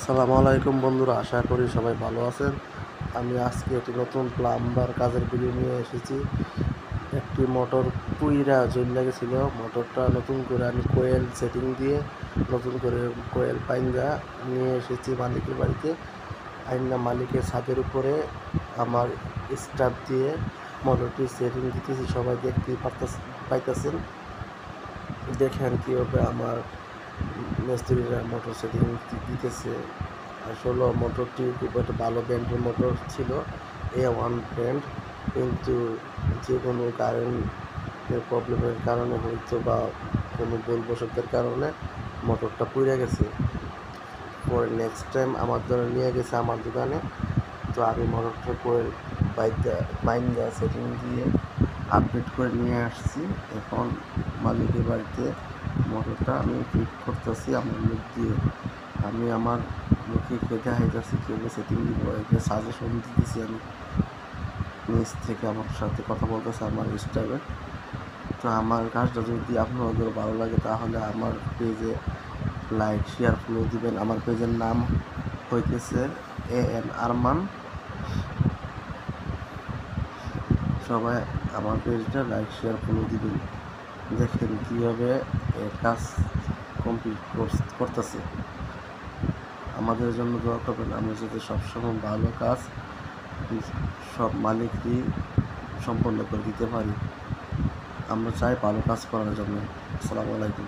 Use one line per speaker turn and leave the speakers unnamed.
আসসালামু আলাইকুম বন্ধুরা, আশা করি সবাই ভালো আছেন। আমি আজকে একটি নতুন প্লাম্বার কাজের ভিডিও নিয়ে এসেছি। একটি মোটর পুইরা জ্বলে গেছিল। মোটরটা নতুন করে আমি কোয়েল সেটিং দিয়ে নতুন করে কোয়েল পাইন্দা নিয়ে এসেছি মালিকের বাড়িতে। আইনা মালিকের ছাদের উপরে আমার স্টাফ দিয়ে মোটরটি সেটিং দিতেছি। সবাই দেখতেই পাইতেছেন। দেখেন কীভাবে আমার মিস্ত্রিরা মোটর সেটিং দিতেছে। আসলে মোটরটি খুব একটা ভালো ব্র্যান্ডের মোটর ছিল, A1 ব্র্যান্ড, কিন্তু যে কোনো কারেন্টের প্রবলেমের কারণে হয়তো বা কোনো ভুলবশতের কারণে মোটরটা পুড়ে গেছে। পরে নেক্সট টাইম আমার জন্য নিয়ে গেছে আমার দোকানে। তো আমি মোটরটা করে বাইন্দা সেটিং দিয়ে আপডেট করে নিয়ে আসছি। এখন মালিকের বাড়িতে মোটরটা আমি ফিট করতেছি আমার মুখ দিয়ে। আমি আমার মুখে দেখাইতেছি কীভাবে সেটিং দিব, এটা সাজেশন দিতেছি। আমি নিজ থেকে আমার সাথে কথা বলতেছে আমার স্টাফে। তো আমার কাজটা যদি আপনাদের ভালো লাগে তাহলে আমার পেজে লাইক শেয়ার ফলো দিবেন। আমার পেজের নাম হইতেছে AN আরমান। সবাই আমার পেজটা লাইক শেয়ার ফলো দিবেন। দেখেন কীভাবে কাজ কমপ্লিট করতেছে। আমাদের জন্য দোয়া করবেন, আমরা যাতে সবসময় ভালো কাজ সব মালিকই সম্পন্ন করে দিতে পারি। আমরা চাই ভালো কাজ করার জন্য। আসসালামু আলাইকুম।